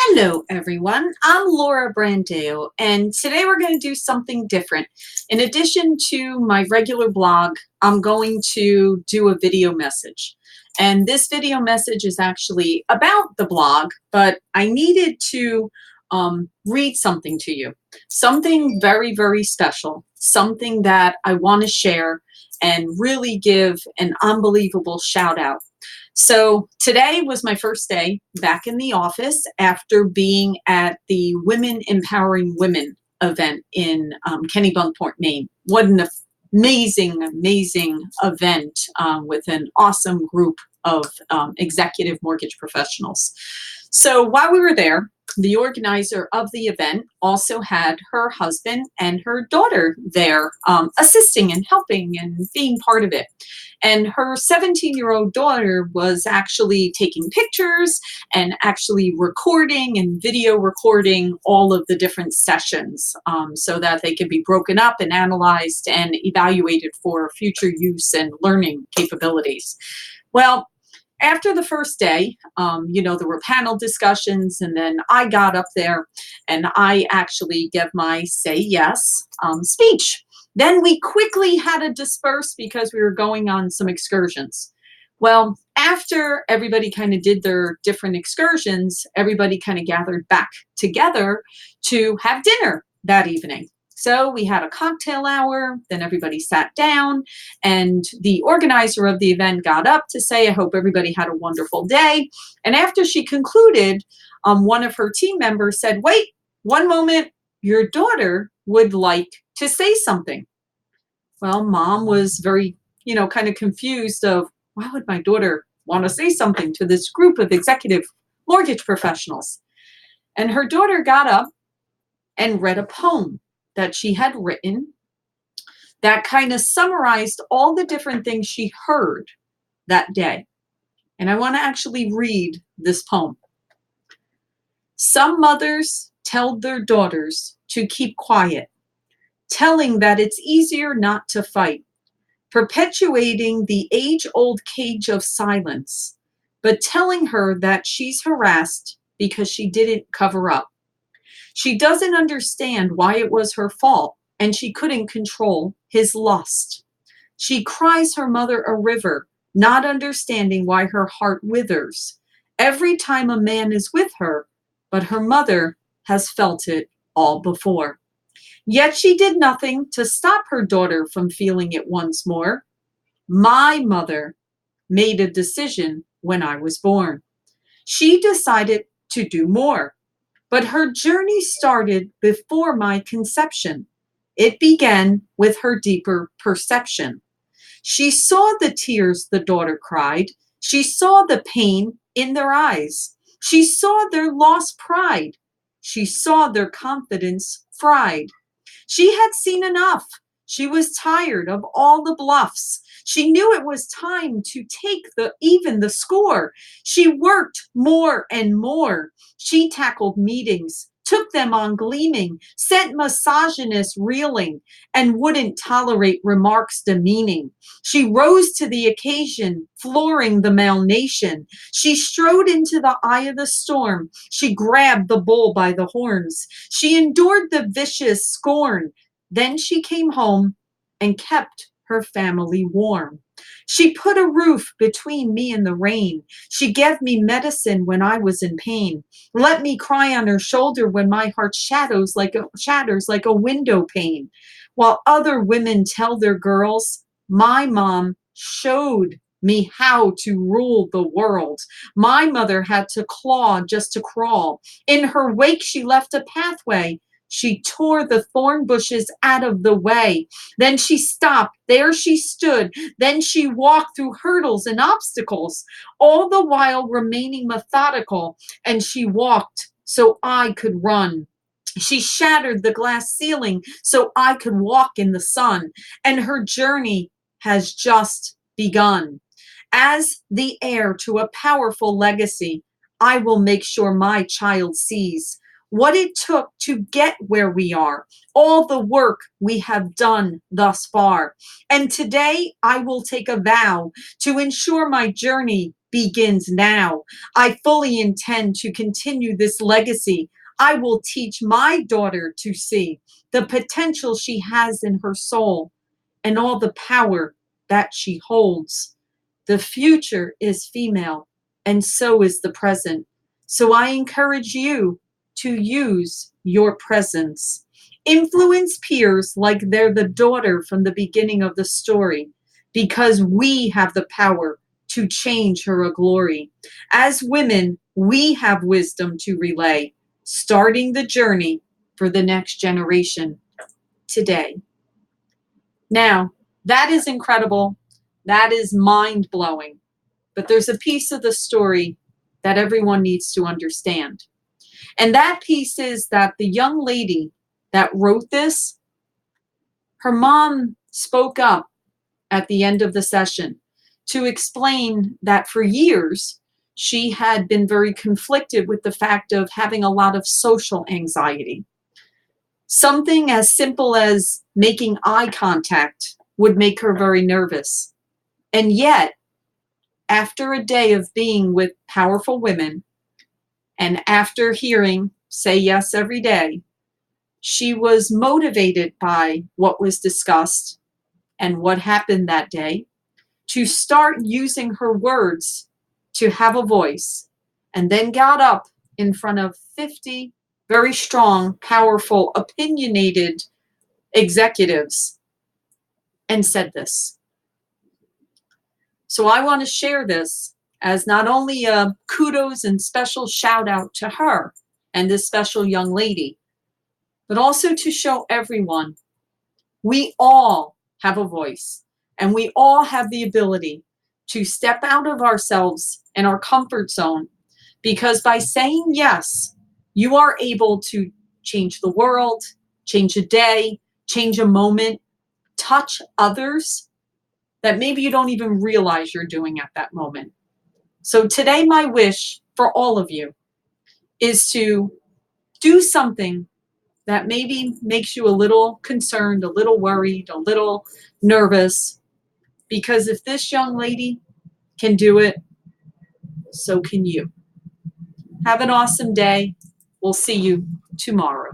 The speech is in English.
Hello, everyone. I'm Laura Brandeo, and today we're going to do something different. In addition to my regular blog, I'm going to do a video message. And this video message is actually about the blog, but I needed to read something to you. Something very, very special. Something that I want to share and really give an unbelievable shout out. So today was my first day back in the office after being at the Women Empowering Women event in Kennebunkport, Maine. What an amazing, amazing event with an awesome group of executive mortgage professionals. So while we were there, the organizer of the event also had her husband and her daughter there assisting and helping and being part of it. And her 17-year-old daughter was actually taking pictures and actually recording and video recording all of the different sessions so that they could be broken up and analyzed and evaluated for future use and learning capabilities. Well, after the first day, there were panel discussions, and then I got up there and I actually gave my say yes speech. Then we quickly had to disperse because we were going on some excursions. Well, after everybody kind of did their different excursions, everybody kind of gathered back together to have dinner that evening. So we had a cocktail hour, then everybody sat down, and the organizer of the event got up to say, I hope everybody had a wonderful day. And after she concluded, one of her team members said, wait, one moment, your daughter would like to say something. Well, mom was very, kind of confused of, why would my daughter want to say something to this group of executive mortgage professionals? And her daughter got up and read a poem that she had written that kind of summarized all the different things she heard that day. And I want to actually read this poem. Some mothers tell their daughters to keep quiet, telling that it's easier not to fight, perpetuating the age-old cage of silence, but telling her that she's harassed because she didn't cover up. She doesn't understand why it was her fault, and she couldn't control his lust. She cries her mother a river, not understanding why her heart withers every time a man is with her, but her mother has felt it all before. Yet she did nothing to stop her daughter from feeling it once more. My mother made a decision when I was born. She decided to do more. But her journey started before my conception. It began with her deeper perception. She saw the tears the daughter cried. She saw the pain in their eyes. She saw their lost pride. She saw their confidence fried. She had seen enough. She was tired of all the bluffs. She knew it was time to take even the score. She worked more and more. She tackled meetings, took them on gleaming, sent misogynists reeling, and wouldn't tolerate remarks demeaning. She rose to the occasion, flooring the male nation. She strode into the eye of the storm. She grabbed the bull by the horns. She endured the vicious scorn. Then she came home and kept her family warm. She put a roof between me and the rain. She gave me medicine when I was in pain. Let me cry on her shoulder when my heart shatters like a window pane. While other women tell their girls, my mom showed me how to rule the world. My mother had to claw just to crawl. In her wake, she left a pathway. She tore the thorn bushes out of the way. Then she stopped. There she stood. Then she walked through hurdles and obstacles, all the while remaining methodical. And she walked so I could run. She shattered the glass ceiling so I could walk in the sun. And her journey has just begun. As the heir to a powerful legacy, I will make sure my child sees what it took to get where we are, all the work we have done thus far. And today I will take a vow to ensure my journey begins now. I fully intend to continue this legacy. I will teach my daughter to see the potential she has in her soul and all the power that she holds. The future is female, and so is the present. So I encourage you to use your presence. Influence peers like they're the daughter from the beginning of the story, because we have the power to change her a glory. As women, we have wisdom to relay, starting the journey for the next generation today. Now, that is incredible. That is mind blowing. But there's a piece of the story that everyone needs to understand. And that piece is that the young lady that wrote this, her mom spoke up at the end of the session to explain that for years, she had been very conflicted with the fact of having a lot of social anxiety. Something as simple as making eye contact would make her very nervous. And yet, after a day of being with powerful women, and after hearing Say Yes Every Day, she was motivated by what was discussed and what happened that day to start using her words to have a voice, and then got up in front of 50 very strong, powerful, opinionated executives and said this. So I want to share this as not only a kudos and special shout out to her and this special young lady, but also to show everyone we all have a voice and we all have the ability to step out of ourselves and our comfort zone, because by saying yes, you are able to change the world, change a day, change a moment, touch others that maybe you don't even realize you're doing at that moment. So today, my wish for all of you is to do something that maybe makes you a little concerned, a little worried, a little nervous, because if this young lady can do it, so can you. Have an awesome day. We'll see you tomorrow.